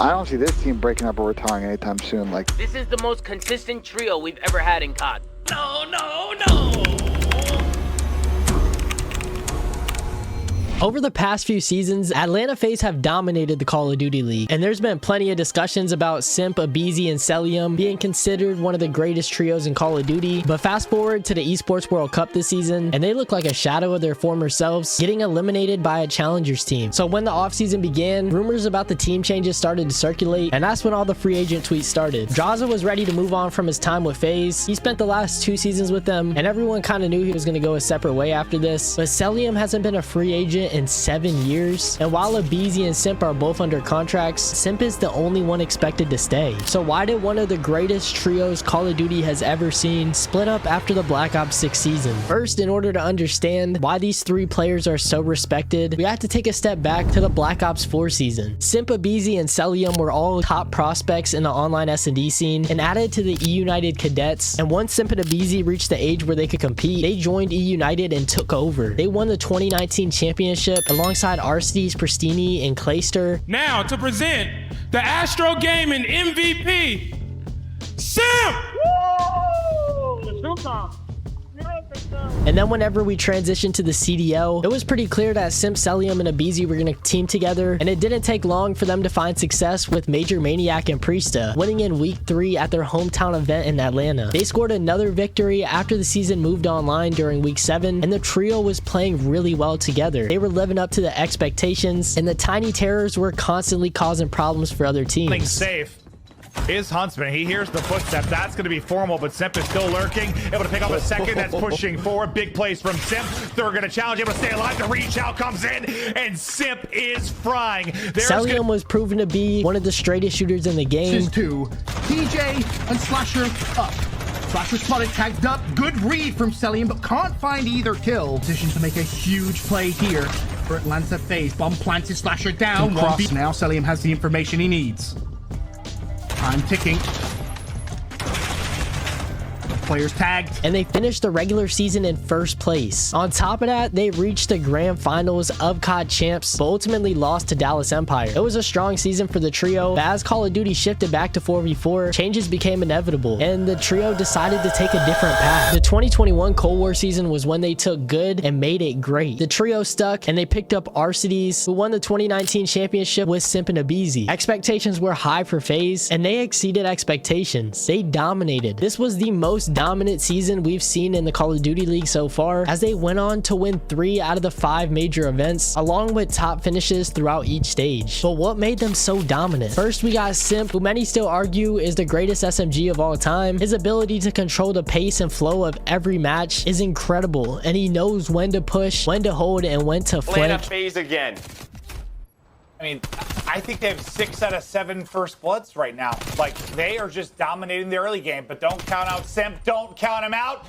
I don't see this team breaking up or retiring anytime soon. Like, this is the most consistent trio we've ever had in COD. No, no, no! Over the past few seasons, Atlanta FaZe have dominated the Call of Duty League, and there's been plenty of discussions about Simp, aBeZy, and Cellium being considered one of the greatest trios in Call of Duty. But fast forward to the Esports World Cup this season, and they look like a shadow of their former selves, getting eliminated by a challengers team. So when the offseason began, rumors about the team changes started to circulate, and that's when all the free agent tweets started. Drazah was ready to move on from his time with FaZe. He spent the last 2 seasons with them, and everyone kind of knew he was going to go a separate way after this. But Cellium hasn't been a free agent in 7 years, and while aBeZy and Simp are both under contracts, Simp is the only one expected to stay. So why did one of the greatest trios Call of Duty has ever seen split up after the Black Ops 6 season? First, in order to understand why these 3 players are so respected, we have to take a step back to the Black Ops 4 season. Simp, aBeZy, and Cellium were all top prospects in the online S&D scene and added to the E-United cadets, and once Simp and aBeZy reached the age where they could compete, they joined E-United and took over. They won the 2019 championship alongside Arcides, Pristini, and Clayster. Now to present the Astro Gaming MVP, Simp! And then whenever we transitioned to the CDL, it was pretty clear that Simp, Cellium, and aBeZy were going to team together, and it didn't take long for them to find success with Major Maniac and Priesta, winning in week 3 at their hometown event in Atlanta. They scored another victory after the season moved online during week 7, and the trio was playing really well together. They were living up to the expectations, and the Tiny Terrors were constantly causing problems for other teams. Safe is Huntsman. He hears the footsteps. That's going to be formal, but Simp is still lurking. Able to pick up a second. That's pushing forward. Big plays from Simp. They're going to challenge, able to stay alive. The reach out comes in, and Simp is frying. Cellium was proven to be one of the straightest shooters in the game. 2, TJ and Slasher up. Slasher spotted, tagged up. Good read from Cellium, but can't find either kill. Position to make a huge play here for Atlanta FaZe. Bomb planted, Slasher down. Cross. Now Cellium has the information he needs. Time ticking. Players tagged. And they finished the regular season in first place. On top of that, they reached the grand finals of COD Champs, but ultimately lost to Dallas Empire. It was a strong season for the trio, but as Call of Duty shifted back to 4v4, changes became inevitable, and the trio decided to take a different path. The 2021 Cold War season was when they took good and made it great. The trio stuck, and they picked up Arcides, who won the 2019 championship with Simp and aBeZy. Expectations were high for FaZe, and they exceeded expectations. They dominated. This was the most dominant season we've seen in the Call of Duty League so far, as they went on to win 3 out of the 5 major events, along with top finishes throughout each stage. But what made them so dominant? First, we got Simp, who many still argue is the greatest SMG of all time. His ability to control the pace and flow of every match is incredible, and he knows when to push, when to hold, and when to flank. Atlanta FaZe again. I mean, I think they have 6 out of 7 first bloods right now. Like, they are just dominating the early game, but don't count out Simp. Don't count him out.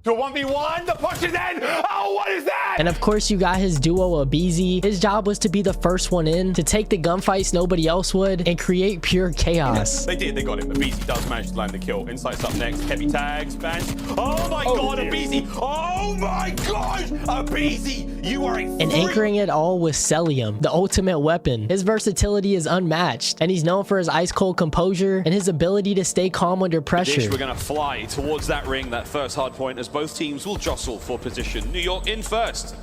To 1v1, the push is in. Oh, what is that? And of course, you got his duo aBeZy. His job was to be the first one in, to take the gunfights nobody else would, and create pure chaos. They did, they got him. aBeZy does manage to land the kill. Insight's up next. Heavy tags, bang. Oh my god, aBeZy. Oh my gosh, aBeZy. You are and anchoring it all with Cellium, the ultimate weapon. His versatility is unmatched, and he's known for his ice-cold composure and his ability to stay calm under pressure. We're going to fly towards that ring, that first hard point, as both teams will jostle for position. New York in first.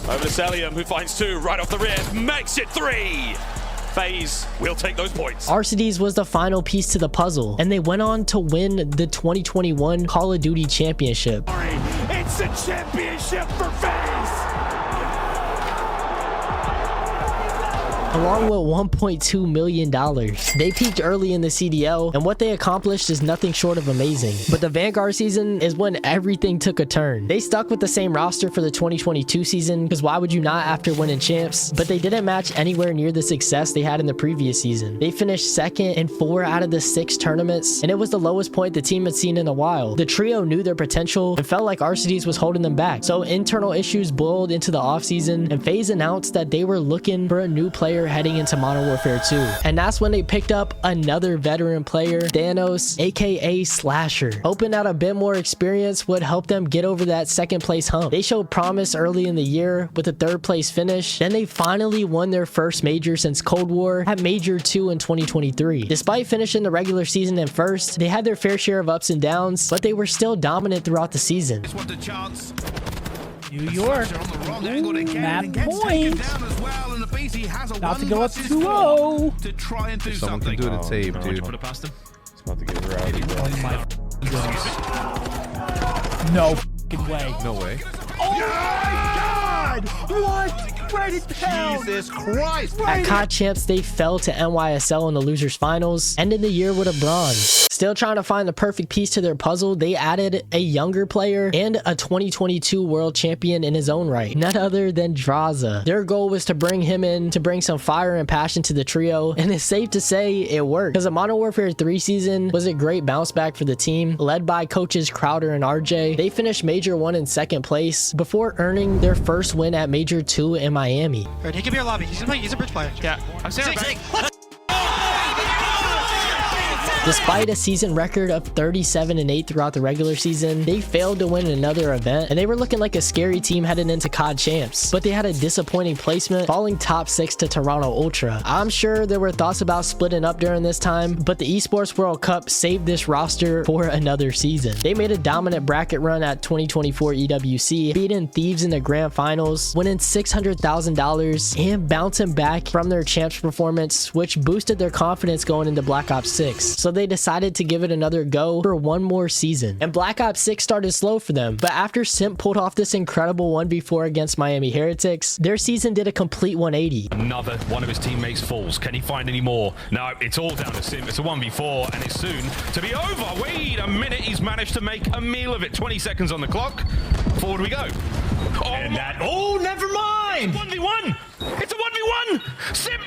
Over to Cellium, who finds 2 right off the rear, makes it 3. FaZe will take those points. Arcides was the final piece to the puzzle, and they went on to win the 2021 Call of Duty Championship. It's a championship for FaZe! Along with $1.2 million. They peaked early in the CDL, and what they accomplished is nothing short of amazing. But the Vanguard season is when everything took a turn. They stuck with the same roster for the 2022 season, because why would you not after winning champs? But they didn't match anywhere near the success they had in the previous season. They finished second in 4 out of the 6 tournaments, and it was the lowest point the team had seen in a while. The trio knew their potential and felt like Arcides was holding them back. So internal issues boiled into the offseason, and FaZe announced that they were looking for a new player player heading into Modern Warfare 2. And that's when they picked up another veteran player, Thanos, aka Slasher, hoping that a bit more experience would help them get over that second place hump. They showed promise early in the year with a third place finish. Then they finally won their first major since Cold War at Major 2 in 2023. Despite finishing the regular season in first, they had their fair share of ups and downs, but they were still dominant throughout the season. New York, map point. About to go up 2-0. Someone can do the tape, dude. Put it past him. It's about to get rowdy, bro. Oh my goodness. No f***ing way. No way. Oh my God! What? Write it down. Jesus Christ. At COD Champs, they fell to NYSL in the losers finals, ending the year with a bronze. Still trying to find the perfect piece to their puzzle, they added a younger player and a 2022 world champion in his own right, none other than Drazah. Their goal was to bring him in to bring some fire and passion to the trio, and it's safe to say it worked, because the Modern Warfare 3 season was a great bounce back for the team. Led by coaches Crowder and RJ, they finished Major 1 in second place before earning their first win at Major 2 in Miami. Alright, he can be our lobby. He's a bridge player. Yeah, I'm saying Despite a season record of 37-8 throughout the regular season, they failed to win another event, and they were looking like a scary team heading into COD Champs. But they had a disappointing placement, falling top 6 to Toronto Ultra. I'm sure there were thoughts about splitting up during this time, but the Esports World Cup saved this roster for another season. They made a dominant bracket run at 2024 EWC, beating Thieves in the grand finals, winning $600,000, and bouncing back from their Champs performance, which boosted their confidence going into Black Ops 6. So they decided to give it another go for one more season. And Black Ops 6 started slow for them, but after Simp pulled off this incredible 1v4 against Miami Heretics, their season did a complete 180. Another one of his teammates falls. Can he find any more? No, it's all down to Simp. It's a 1v4 and it's soon to be over. Wait a minute, he's managed to make a meal of it. 20 seconds on the clock. Forward we go. Oh, and that, oh, never mind. 1v1. It's a 1v1. Simp.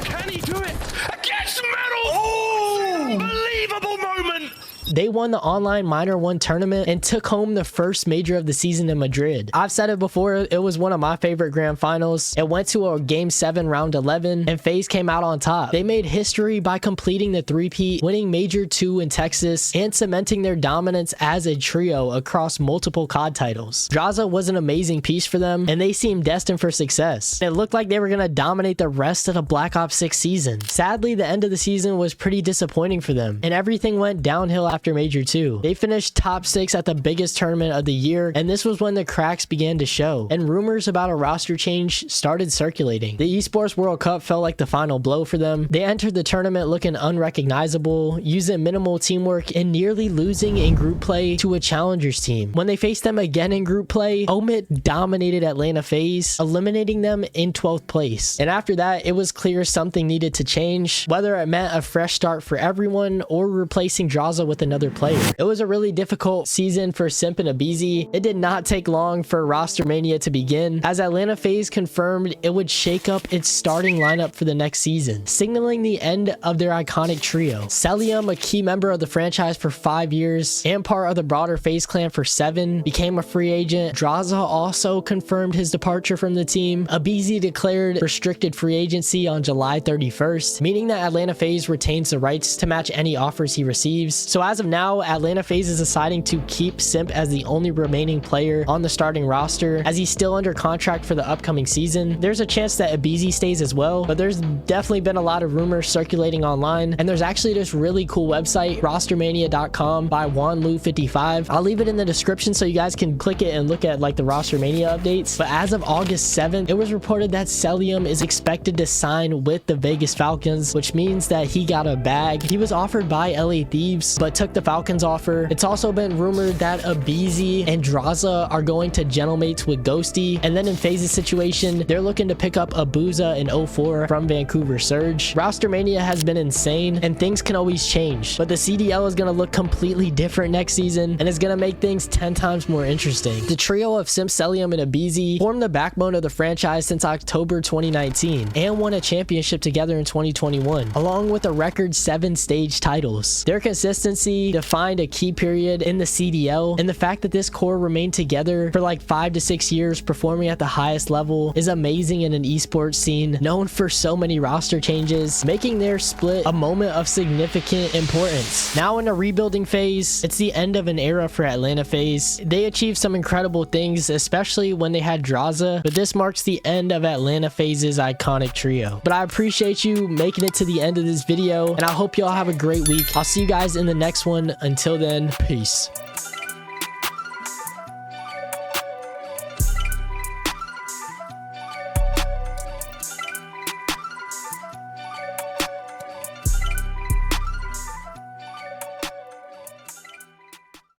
Can he do it? Against Metal! Oh! Unbelievable moment! They won the online Minor 1 tournament and took home the first major of the season in Madrid. I've said it before, it was one of my favorite grand finals. It went to a Game 7 round 11 and FaZe came out on top. They made history by completing the three-peat, winning Major 2 in Texas, and cementing their dominance as a trio across multiple COD titles. Drazah was an amazing piece for them, and they seemed destined for success. It looked like they were going to dominate the rest of the Black Ops 6 season. Sadly, the end of the season was pretty disappointing for them, and everything went downhill after Major 2. They finished top 6 at the biggest tournament of the year, and this was when the cracks began to show, and rumors about a roster change started circulating. The Esports World Cup felt like the final blow for them. They entered the tournament looking unrecognizable, using minimal teamwork, and nearly losing in group play to a challengers team. When they faced them again in group play, Omit dominated Atlanta FaZe, eliminating them in 12th place. And after that, it was clear something needed to change, whether it meant a fresh start for everyone or replacing Drazah with another player. It was a really difficult season for Simp and aBeZy. It did not take long for Rostermania to begin, as Atlanta FaZe confirmed it would shake up its starting lineup for the next season, signaling the end of their iconic trio. Cellium, a key member of the franchise for 5 years and part of the broader FaZe clan for 7, became a free agent. Drazah also confirmed his departure from the team. aBeZy declared restricted free agency on July 31st, meaning that Atlanta FaZe retains the rights to match any offers he receives. So as of now, Atlanta FaZe is deciding to keep Simp as the only remaining player on the starting roster, as he's still under contract for the upcoming season. There's a chance that aBeZy stays as well, but there's definitely been a lot of rumors circulating online, and there's actually this really cool website, rostermania.com by WanLu55. I'll leave it in the description so you guys can click it and look at like the Rostermania updates. But as of August 7th, it was reported that Cellium is expected to sign with the Vegas Falcons, which means that he got a bag. He was offered by LA Thieves, but took the Falcons offer. It's also been rumored that aBeZy and Drazah are going to gentlemates with Ghosty, and then in FaZe's situation, they're looking to pick up aBeZy in 04 from Vancouver Surge. Rostermania has been insane, and things can always change, but the CDL is going to look completely different next season, and it's going to make things 10 times more interesting. The trio of Simp, Cellium, and aBeZy formed the backbone of the franchise since October 2019, and won a championship together in 2021, along with a record 7 stage titles. Their consistency really defined a key period in the CDL, and the fact that this core remained together for like 5 to 6 years performing at the highest level is amazing in an esports scene known for so many roster changes, making their split a moment of significant importance. Now in a rebuilding phase, it's the end of an era for Atlanta FaZe. They achieved some incredible things, especially when they had Drazah, but this marks the end of Atlanta FaZe's iconic trio. But I appreciate you making it to the end of this video, and I hope y'all have a great week. I'll see you guys in the next one. Until then, peace.